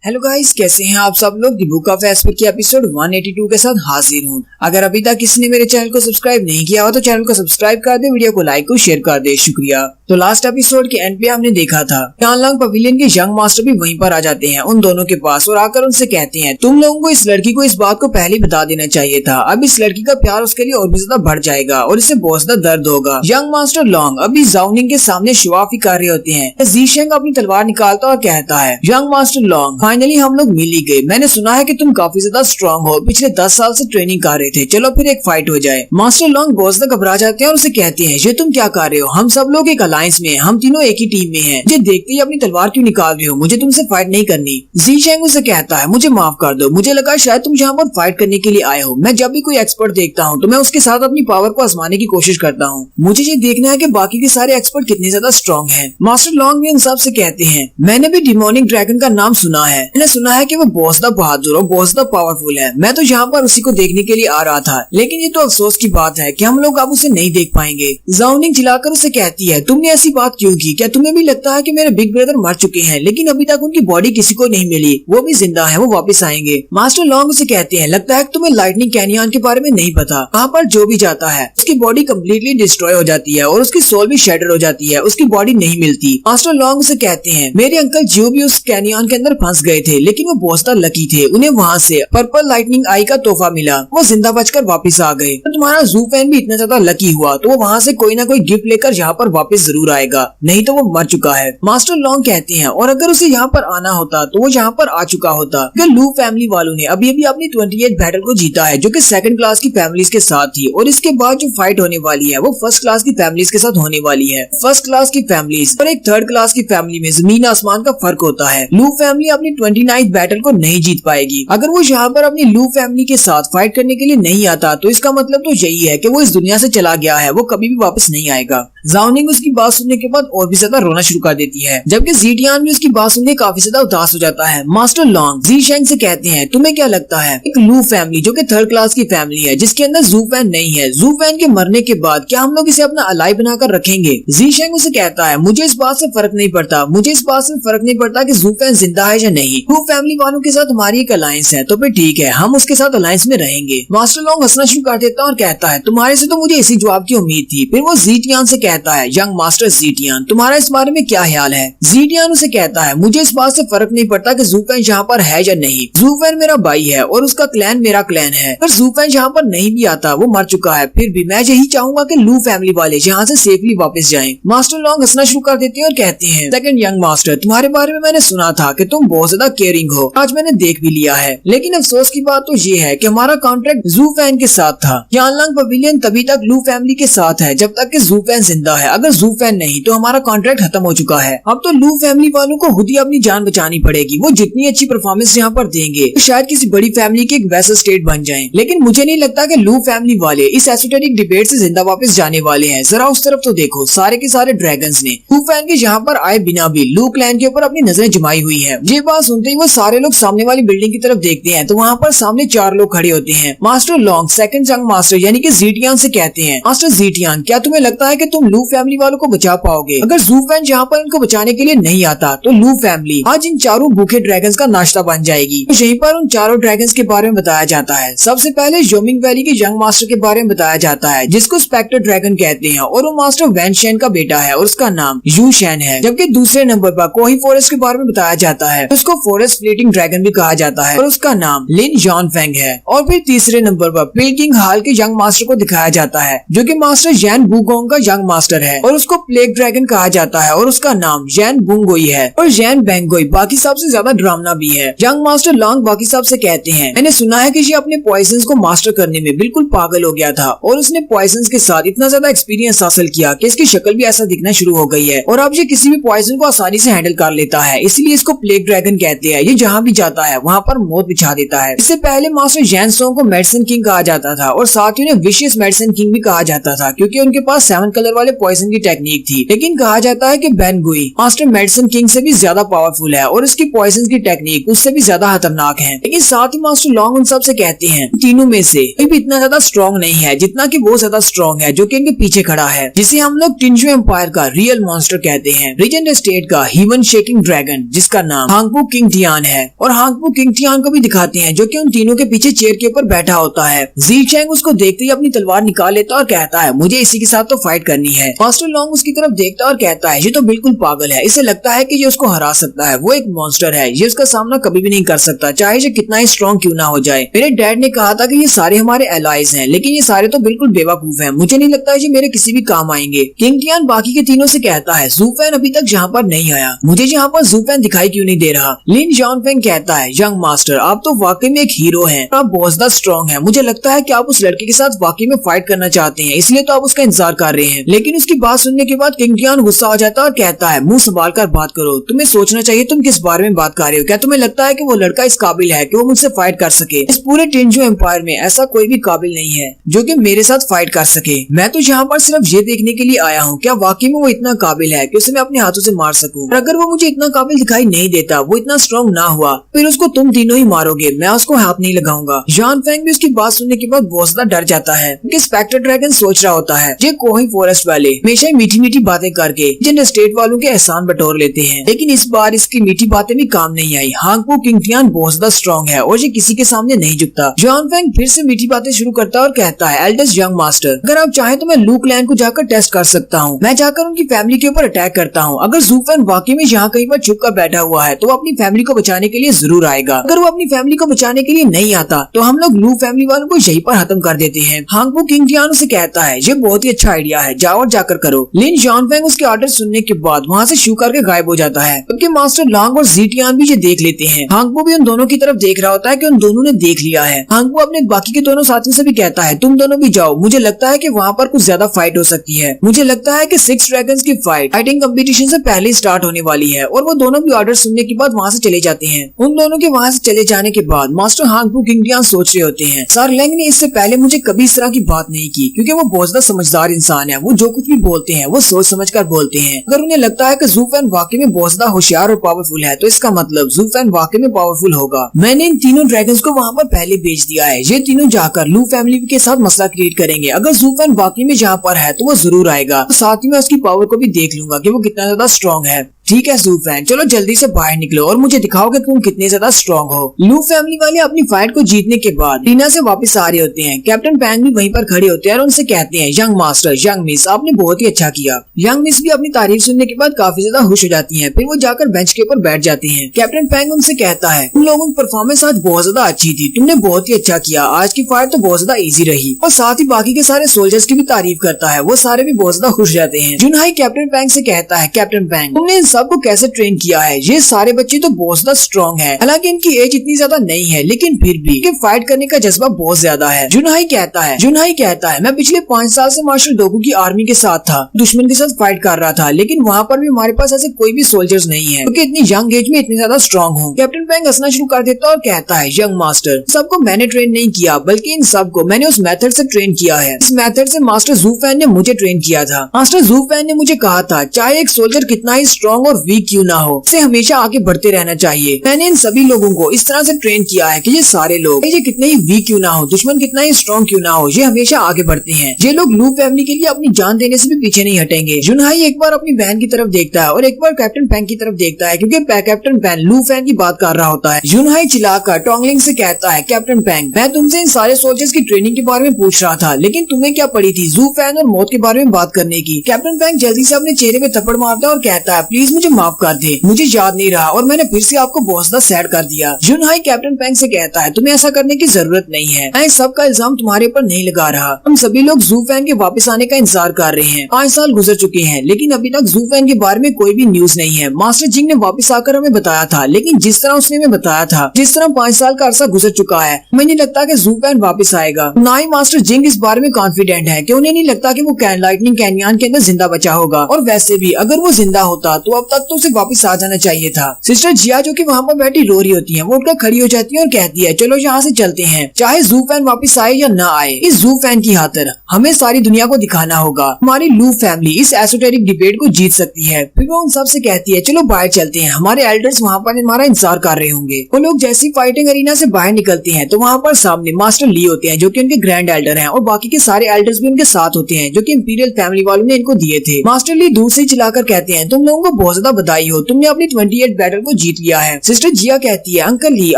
Hello guys, कैसे हैं आप सब लोग। दी बुक ऑफ एस्पर की एपिसोड 182 के साथ हाजिर हूँ। अगर अभी तक किसी ने मेरे चैनल को सब्सक्राइब नहीं किया हो तो चैनल को सब्सक्राइब कर दे, वीडियो को लाइक और शेयर कर दे, शुक्रिया। तो लास्ट एपिसोड के एंड पे हमने देखा था यानलॉन्ग पवेलियन के यंग मास्टर भी वहीं पर आ जाते हैं उन दोनों के पास और आकर उनसे कहते हैं तुम लोगों को इस लड़की को इस बात को पहले बता देना चाहिए था। अब इस लड़की का प्यार उसके लिए और भी ज्यादा बढ़ जाएगा और इससे बहुत ज्यादा दर्द होगा। यंग मास्टर लॉन्ग अभी जाओनिंग के सामने शुआफी कर रहे होते हैं। ज़ीशेंग अपनी तलवार निकालता और कहता है यंग मास्टर लॉन्ग, फाइनली हम लोग मिल ही गए। मैंने सुना है कि तुम काफी ज्यादा स्ट्रॉन्ग हो, पिछले 10 साल से ट्रेनिंग कर रहे थे, चलो फिर एक फाइट हो जाए। मास्टर लॉन्ग बहुत ज्यादा घबरा जाते हैं और उसे कहते हैं ये तुम क्या कर रहे हो, हम सब लोग एक अलायंस में हैं, हम तीनों एक ही टीम में हैं। मुझे देखते ही अपनी तलवार क्यों निकाल रहे हो, मुझे तुमसे फाइट नहीं करनी। ज़ीशेंग उसे कहता है मुझे माफ कर दो, मुझे लगा शायद तुम यहाँ पर फाइट करने के लिए आए हो। मैं जब भी कोई एक्सपर्ट देखता हूँ तो मैं उसके साथ अपनी पावर को आजमाने की कोशिश करता हूँ। मुझे ये देखना है कि बाकी के सारे एक्सपर्ट कितने ज्यादा स्ट्रॉन्ग हैं। मास्टर लॉन्ग भी उन सब से कहते हैं मैंने भी डिमोनिक ड्रैगन का नाम सुना है, मैंने सुना है कि वो बहुत ज्यादा बहादुर और बहुत ज्यादा पावरफुल है। मैं तो यहाँ पर उसी को देखने के लिए आ रहा था, लेकिन ये तो अफसोस की बात है कि हम लोग अब उसे नहीं देख पाएंगे। जाओनिंग चिल्लाकर उसे कहती है तुमने ऐसी बात क्यों की, क्या तुम्हें भी लगता है कि मेरे बिग ब्रदर मर चुके हैं लेकिन अभी तक उनकी बॉडी किसी को नहीं मिली, वो भी जिंदा है, वो वापस आएंगे। मास्टर लॉन्ग उसे कहते हैं लगता है कि तुम्हें लाइटनिंग कैनियन के बारे में नहीं पता, वहाँ पर जो भी जाता है उसकी बॉडी कम्प्लीटली डिस्ट्रॉय हो जाती है और उसकी सोल भी शैटर हो जाती है, उसकी बॉडी नहीं मिलती। मास्टर लॉन्ग उसे कहते हैं मेरे अंकल जो भी उस कैनियन के अंदर फंस गए थे लेकिन वो बहुत ज्यादा लकी थे, उन्हें वहाँ से पर्पल लाइटनिंग आई का तोहफा मिला, वो जिंदा बचकर वापस आ गए। तो तुम्हारा जू फैन भी इतना ज्यादा लकी हुआ तो वो वहाँ से कोई ना कोई गिफ्ट लेकर यहाँ पर वापस जरूर आएगा, नहीं तो वो मर चुका है। मास्टर लॉन्ग कहते हैं और अगर उसे यहाँ पर आना होता तो वो यहाँ पर आ चुका होता। लू फैमिली वालों ने अभी अभी अपनी 28 बैटल को जीता है जो कि सेकंड क्लास की फैमिलीज के साथ थी और इसके बाद जो फाइट होने वाली है वो फर्स्ट क्लास की फैमिलीज के साथ होने वाली है। फर्स्ट क्लास की फैमिलीज और एक थर्ड क्लास की फैमिली में जमीन आसमान का फर्क होता है। लू फैमिली अपनी 29th बैटल को नहीं जीत पाएगी। अगर वो यहाँ पर अपनी लू फैमिली के साथ फाइट करने के लिए नहीं आता तो इसका मतलब तो यही है कि वो इस दुनिया से चला गया है, वो कभी भी वापस नहीं आएगा। जाओनिंग उसकी बात सुनने के बाद और भी ज्यादा रोना शुरू कर देती है, जबकि ज़ीटियान भी उसकी बात सुनने काफी ज्यादा उदास हो जाता है। मास्टर लॉन्ग ज़ीशेंग से कहते हैं तुम्हें क्या लगता है एक लू फैमिली जो कि थर्ड क्लास की फैमिली है जिसके अंदर जू फैन नहीं है, जू फैन के मरने के बाद क्या हम लोग इसे अपना अलाई बनाकर रखेंगे। ज़ीशेंग उसे कहता है मुझे इस बात से फर्क नहीं पड़ता, मुझे इस बात से फर्क नहीं पड़ता कि जू फैन जिंदा है या नहीं, लू फैमिली वालों के साथ हमारी एक अलायंस है तो फिर ठीक है, हम उसके साथ अलायंस में रहेंगे। मास्टर लॉन्ग हंसना शुरू कर देता है और कहता है तुम्हारे से तो मुझे इसी जवाब की उम्मीद थी। फिर वो ज़ीटियान से कहता है यंग मास्टर ज़ीटियान, तुम्हारा इस बारे में क्या ख्याल है। ज़ीटियान उसे कहता है मुझे इस बात से फर्क नहीं पड़ता कि जू फैन यहाँ पर है या नहीं, जू फैन मेरा भाई है और उसका क्लैन मेरा क्लैन है। अगर जू फैन यहाँ पर नहीं भी आता, वो मर चुका है, फिर भी मैं यही चाहूंगा कि लू फैमिली वाले यहाँ से सेफली वापस जाएं। मास्टर लॉन्ग हंसना शुरू कर देते हैं और कहते हैं सेकंड यंग मास्टर, तुम्हारे बारे में मैंने सुना था कि तुम बहुत ज्यादा केयरिंग हो, आज मैंने देख भी लिया है, लेकिन अफसोस की बात तो ये है कि हमारा कॉन्ट्रैक्ट जू फैन के साथ था। यानलॉन्ग पवेलियन तभी तक लू फैमिली के साथ है जब तक कि जू फैन जिंदा है, अगर जू फैन नहीं तो हमारा कॉन्ट्रैक्ट खत्म हो चुका है। अब तो लू फैमिली वालों को खुद ही अपनी जान बचानी पड़ेगी। वो जितनी अच्छी परफॉर्मेंस यहाँ पर देंगे तो शायद किसी बड़ी फैमिली की एक वैसा स्टेट बन जाए, लेकिन मुझे नहीं लगता कि लू फैमिली वाले इस एसोटेरिक डिबेट से जिंदा वापस जाने वाले हैं। जरा उस तरफ तो देखो, सारे के सारे ड्रैगन्स ने लू फैन के यहाँ पर आए बिना भी लू क्लैन के ऊपर अपनी नजरें जमाई हुई है। ये बात सुनते ही वो सारे लोग सामने वाली बिल्डिंग की तरफ देखते हैं तो वहाँ पर सामने 4 लोग खड़े होते हैं। Master long second young master यानी कि ज़ीटियान से कहते हैं मास्टर ज़ीटियान, क्या तुम्हें लगता है कि तुम लू फैमिली वालों को बचा पाओगे। अगर जू फैन यहाँ पर इनको बचाने के लिए नहीं आता तो लू फैमिली आज इन 4 भूखे ड्रैगन्स का नाश्ता बन जाएगी। तो यहीं पर उन 4 ड्रैगन्स के बारे में बताया जाता है। सबसे पहले जोमिंग वैली के यंग मास्टर के बारे में बताया जाता है जिसको स्पेक्टर ड्रैगन कहते हैं और वो मास्टर वैन शेन का बेटा है और उसका नाम यू शेन है। जबकि दूसरे नंबर पर कोही फॉरेस्ट के बारे में बताया जाता है, उसको फॉरेस्ट फ्लीटिंग ड्रैगन भी कहा जाता है और उसका नाम लिन जॉन फेंग है। और फिर तीसरे नंबर पर प्लेगिंग हाल के यंग मास्टर को दिखाया जाता है जो कि मास्टर जैन बुगोंग का यंग मास्टर है और उसको प्लेग ड्रैगन कहा जाता है और उसका नाम जैन बुंगोई है। और जैन बेंगोई बाकी सबसे ज्यादा ड्रामना भी है। यंग मास्टर लॉन्ग बाकी सब से कहते हैं मैंने सुना है कि ये अपने पॉइजन्स को मास्टर करने में बिल्कुल पागल हो गया था और उसने पॉइजन्स के साथ इतना ज्यादा एक्सपीरियंस हासिल किया कि इसकी शक्ल भी ऐसा दिखना शुरू हो गई है और अब ये किसी भी पॉइजन को आसानी से हैंडल कर लेता है, इसलिए इसको प्लेग ड्रैगन कहते हैं। ये जहाँ भी जाता है वहाँ पर मौत बिछा देता है। इससे पहले मास्टर जैन सोंग को मेडिसिन किंग कहा जाता था और साथ ही उन्हें विशियस मेडिसिन किंग भी कहा जाता था क्योंकि उनके पास 7 कलर वाली वाले पॉइजन की टेक्निक थी, लेकिन कहा जाता है कि बैन गुई मास्टर मेडिसिन किंग से भी ज्यादा पावरफुल है और उसकी पॉइजन की टेक्निक उससे भी ज्यादा खतरनाक है। लेकिन साथ ही मास्टर लॉन्ग उन सब से कहते हैं तीनों में से कोई भी इतना ज्यादा स्ट्रॉन्ग नहीं है जितना कि वो ज्यादा स्ट्रॉन्ग है जो कि इनके पीछे खड़ा है, जिसे हम लोग टिंजू एम्पायर का रियल मॉन्स्टर कहते हैं। रीजेंट स्टेट का ह्यूमन शेकिंग ड्रैगन जिसका नाम हांगपू किंग टियान है, और हांगपू किंग टियान को भी दिखाते हैं जो कि उन तीनों के पीछे चेयर के ऊपर बैठा होता है। जी चैंग उसको देखते ही अपनी तलवार निकाल लेता और कहता है मुझे इसी के साथ तो फाइट करनी है। मास्टर लॉन्ग उसकी तरफ देखता और कहता है ये तो बिल्कुल पागल है, इसे लगता है कि ये उसको हरा सकता है, वो एक मॉन्स्टर है, ये उसका सामना कभी भी नहीं कर सकता चाहे ये कितना ही स्ट्रॉन्ग क्यों ना हो जाए। मेरे डैड ने कहा था कि ये सारे हमारे एलाइज हैं, लेकिन ये सारे तो बिल्कुल बेवकूफ हैं, मुझे नहीं लगता ये मेरे किसी भी काम आएंगे। किंग टियान बाकी के तीनों से कहता है ज़ूफेन अभी तक यहाँ पर नहीं आया, मुझे यहाँ पर ज़ूफेन दिखाई क्यों नहीं दे रहा। लिन जॉनफेंग कहता है यंग मास्टर आप तो वाकई में एक हीरो हैं, आप बहुत ज्यादा स्ट्रॉन्ग हैं, मुझे लगता है कि आप उस लड़के के साथ वाकई में फाइट करना चाहते हैं, इसलिए तो आप उसका इंतजार कर रहे हैं। लेकिन उसकी बात सुनने के बाद किंग टियान गुस्सा हो जाता है और कहता है मुंह संभाल कर बात करो, तुम्हें सोचना चाहिए तुम किस बारे में बात कर रहे हो। क्या तुम्हें लगता है कि वो लड़का इस काबिल है कि वो मुझसे फाइट कर सके? इस पूरे टिंजू एम्पायर में ऐसा कोई भी काबिल नहीं है जो कि मेरे साथ फाइट कर सके। मैं तो यहाँ पर सिर्फ ये देखने के लिए आया हूँ क्या वाकई में वो इतना काबिल है कि उसे मैं अपने हाथों से मार सकूं। और अगर वो मुझे इतना काबिल दिखाई नहीं देता, वो इतना स्ट्रॉन्ग ना हुआ, फिर उसको तुम तीनों ही मारोगे, मैं उसको हाथ नहीं लगाऊंगा। जॉन फेंग भी उसकी बात सुनने के बाद बहुत ज्यादा डर जाता है क्योंकि स्पेक्टर ड्रैगन सोच रहा होता है ये कोही फॉरेस्ट वाले हमेशा मीठी मीठी बातें करके जिन स्टेट वालों के एहसान बटोर लेते हैं, लेकिन इस बार इसकी मीठी बातें भी काम नहीं आई। हांगपू किंग टियान बहुत ज्यादा स्ट्रॉन्ग है और ये किसी के सामने नहीं झुकता। जॉन फेंग फिर से मीठी बातें शुरू करता है और कहता है एल्डेस्ट यंग मास्टर अगर आप चाहें तो मैं लू क्लैन को जाकर टेस्ट कर सकता हूँ, मैं जाकर उनकी फैमिली के ऊपर अटैक करता हूँ। अगर ज़ूफेन वाकई में यहाँ कहीं पर छुप कर बैठा हुआ है तो वो अपनी फैमिली को बचाने के लिए जरूर आएगा, अगर वो अपनी फैमिली को बचाने के लिए नहीं आता तो हम लोग लू फैमिली वालों को यहीं पर खत्म कर देते हैं। हांगपू किंग टियान से कहता है ये बहुत ही अच्छा आइडिया है, जाओ और जाकर करो। लिन जॉनफेंग उसके ऑर्डर सुनने के बाद वहाँ से शू करके गायब हो जाता है, क्योंकि मास्टर लॉन्ग और जी टियान भी ये देख लेते हैं। हांगपू भी उन दोनों की तरफ देख रहा होता है कि उन दोनों ने देख लिया है। हांगपू अपने बाकी के दोनों साथियों से भी कहता है तुम दोनों भी जाओ, मुझे लगता है कि वहाँ पर कुछ ज्यादा फाइट हो सकती है, मुझे लगता है कि 6 ड्रैगन्स की फाइटिंग कंपटीशन से पहले स्टार्ट होने वाली है। और वो दोनों भी ऑर्डर सुनने के बाद वहाँ से चले जाते हैं। उन दोनों के वहाँ से चले जाने के बाद मास्टर हांगपू किंग टियान सोच रहे होते हैं सर लैंग ने इससे पहले मुझे कभी इस तरह की बात नहीं की, क्योंकि वो बहुत ज्यादा समझदार इंसान है, वो जो कुछ भी बोलते हैं वो सोच समझ कर बोलते हैं। अगर उन्हें लगता है कि ज़ूफेन वाकई में बहुत ज्यादा होशियार और पावरफुल है तो इसका मतलब ज़ूफेन वाकई में पावरफुल होगा। मैंने इन तीनों ड्रैगन्स को वहाँ पर पहले भेज दिया है, ये तीनों जाकर लू फैमिली के साथ मसला क्रिएट करेंगे। अगर ज़ूफेन वाकई में यहाँ पर है तो वो जरूर आएगा, साथ ही मैं उसकी पावर को भी देख लूंगा कि वो कितना ज्यादा स्ट्रॉन्ग है। ठीक है ज़ूफेन चलो जल्दी से बाहर निकलो और मुझे दिखाओ कि तुम कितने ज्यादा स्ट्रॉन्ग हो। लू फैमिली वाले अपनी फाइट को जीतने के बाद टीना से वापस आ रहे होते हैं। कैप्टन पैंग भी वहीं पर खड़े होते हैं और उनसे कहते हैं यंग मास्टर यंग मिस आपने बहुत ही अच्छा किया। यंग मिस भी अपनी तारीफ सुनने के बाद काफी ज्यादा खुश हो जाती है, फिर वो जाकर बेंच के ऊपर बैठ जाती है। कैप्टन पैंग उनसे कहता है तुम लोगों की परफॉर्मेंस आज बहुत ज्यादा अच्छी थी, तुमने बहुत ही अच्छा किया, आज की फाइट तो बहुत ज्यादा इजी रही। और साथ ही बाकी के सारे सोल्जर्स की भी तारीफ करता है, वो सारे भी बहुत ज्यादा खुश जाते हैं। जुनहाई कैप्टन पैंग से कहता है कैप्टन पैंग तुमने इन सबको कैसे ट्रेन किया है, ये सारे बच्चे तो बहुत ज्यादा स्ट्रॉन्ग है, हालांकि इनकी एज इतनी ज्यादा नहीं है लेकिन फिर भी इनके फाइट करने का जज्बा बहुत ज्यादा है। जुनहाई कहता है मैं पिछले 5 साल से मास्टर डोकू की आर्मी के साथ था, दुश्मन के साथ फाइट कर रहा था, लेकिन वहाँ पर भी हमारे पास ऐसे कोई भी सोल्जर्स नहीं है क्योंकि इतनी यंग एज में इतने ज्यादा स्ट्रॉन्ग हूँ। कैप्टन पैंग हंसना शुरू कर देता और कहता है यंग मास्टर सबको मैंने ट्रेन नहीं किया, बल्कि इन सबको मैंने उस मेथड से ट्रेन किया है, इस मेथड से मास्टर ज़ूफेन ने मुझे ट्रेन किया था। मास्टर ज़ूफेन ने मुझे कहा था चाहे एक सोल्जर कितना ही स्ट्रॉन्ग और वीक क्यों ना हो, उसे हमेशा आगे बढ़ते रहना चाहिए। मैंने इन सभी लोगों को इस तरह से ट्रेन किया है कि ये सारे लोग ये कितने ही वीक क्यों ना हो, दुश्मन कितना ही स्ट्रॉन्ग क्यों ना हो, ये हमेशा आगे बढ़ते हैं। ये लोग लू फैमिली के लिए अपनी जान देने से भी पीछे नहीं हटेंगे। जुनहाई एक बार अपनी बहन की तरफ देखता है और एक बार कैप्टन पैंग की तरफ देखता है, क्योंकि कैप्टन पैंग लू फैन की बात कर रहा होता है। जुनहाई चिल्लाकर टोंगलिंग से कहता है कैप्टन पैंग मैं तुमसे इन सारे सोल्जर्स की ट्रेनिंग के बारे में पूछ रहा था, लेकिन तुम्हें क्या पड़ी थी ज़ूफेन और मौत के बारे में बात करने की। कैप्टन पैंग जल्दी से अपने चेहरे पे थप्पड़ मारता है और कहता है प्लीज मुझे माफ कर दे, मुझे याद नहीं रहा और मैंने फिर से आपको बहुत ज्यादा सैड कर दिया। जुनहाई कैप्टन पैंग से कहता है तुम्हें ऐसा करने की जरूरत नहीं है, मैं इस सब का इल्जाम तुम्हारे ऊपर नहीं लगा रहा। हम सभी लोग ज़ूफेन के वापस आने का इंतजार कर रहे हैं। 5 साल गुजर चुके हैं लेकिन अभी तक ज़ूफेन के बारे में कोई भी न्यूज नहीं है। मास्टर जिंग ने वापस आकर हमें बताया था, लेकिन जिस तरह उसने हमें बताया था, जिस तरह 5 साल का अरसा गुजर चुका है, मुझे नहीं लगता कि ज़ूफेन वापस आएगा। ना ही मास्टर जिंग इस बारे में कॉन्फिडेंट है कि उन्हें नहीं लगता कि वो लाइटनिंग कैनियन के अंदर जिंदा बचा होगा। और वैसे भी अगर वो जिंदा होता तो अब तक तो उसे वापस आ जाना चाहिए था। सिस्टर जिया जो कि वहाँ पर बैठी रो रही होती है, वो उठकर खड़ी हो जाती है और कहती है चलो यहाँ से चलते हैं, चाहे जू फैन वापस आए या ना आए, इस जू फैन की खातिर हमें सारी दुनिया को दिखाना होगा हमारी लू फैमिली इस एसोटेरिक डिबेट को जीत सकती है। फिर वो उन सब से कहती है चलो बाहर चलते हैं, हमारे एल्डर्स वहाँ पर हमारा इंतजार कर रहे होंगे। वो लोग जैसी फाइटिंग अरीना से बाहर निकलते हैं तो वहाँ पर सामने मास्टर ली होते हैं जो कि उनके ग्रैंड एल्डर हैं, और बाकी के सारे एल्डर्स भी उनके साथ होते हैं जो कि इंपीरियल फैमिली वालों ने इनको दिए थे। मास्टर ली दूर से चिल्लाकर कहते हैं तुम लोगों को बहुत ज्यादा बधाई हो, तुमने अपनी 28 बैटल को जीत लिया है। सिस्टर जिया कहती है अंकल ली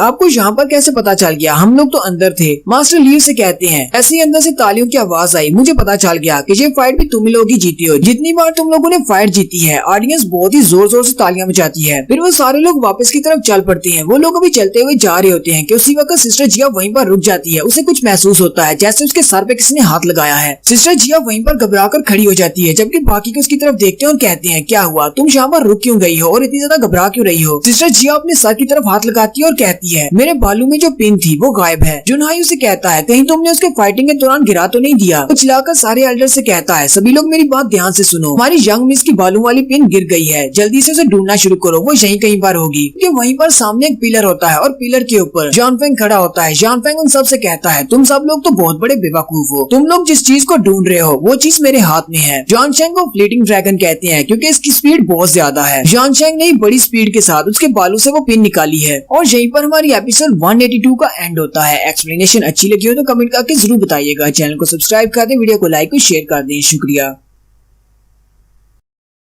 आपको यहाँ पर कैसे पता चल गया, हम लोग तो अंदर थे। मास्टर ली से कहते हैं ऐसे ही अंदर से तालियों की आवाज आई, मुझे पता चल गया कि ये फाइट भी तुम लोग ही जीती हो, जितनी बार तुम लोगों ने फाइट जीती है ऑडियंस बहुत ही जोर जोर से तालियां बजाती है। फिर वो सारे लोग वापस की तरफ चल पड़ते हैं। वो लोग अभी चलते हुए जा रहे होते हैं कि उसी वक्त सिस्टर जिया वहीं पर रुक जाती है। उसे कुछ महसूस होता है जैसे उसके सर पे किसी ने हाथ लगाया है। सिस्टर जिया वहीं पर घबराकर खड़ी हो जाती है, जबकि बाकी के उसकी तरफ देखते हैं और कहते हैं क्या हुआ, तुम यहाँ पर रुक क्यों गई हो और इतनी ज्यादा घबरा क्यों रही हो। सिस्टर जिया अपने सर की तरफ हाथ लगाती है और कहती है मेरे बालों में जो पिन थी वो गायब है। जुनहाई उसे कहता है कहीं तुमने उसके फाइटिंग के दौरान गिरा तो नहीं दिया। वो चिल्लाकर सारे एल्डर से कहता है सभी लोग मेरी बात ध्यान से सुनो, हमारी यंग मिस की बालों वाली पिन गिर गई है, जल्दी से उसे ढूंढना शुरू करो, वो यहीं कहीं पर होगी। क्योंकि वहीं पर सामने एक पिलर होता है और पिलर के ऊपर जॉन फेंग खड़ा होता है। जॉन फेंग उन सब से कहता है तुम सब लोग तो बहुत बड़े बेवकूफ हो, तुम लोग जिस चीज को ढूंढ रहे हो वो चीज मेरे हाथ में है। जॉन शेंग को फ्लीटिंग ड्रैगन कहते हैं क्योंकि इसकी स्पीड बहुत ज्यादा है। जॉन शेंग ने बड़ी स्पीड के साथ उसके बालों से वो पिन निकाली है और यहीं पर हमारी एपिसोड 182 का एंड होता है। एक्सप्लेनेशन अच्छी लगी हो तो कमेंट करके जरूर बताइएगा। चैनल को सब्सक्राइब कर दें, वीडियो को लाइक और शेयर कर दें। शुक्रिया।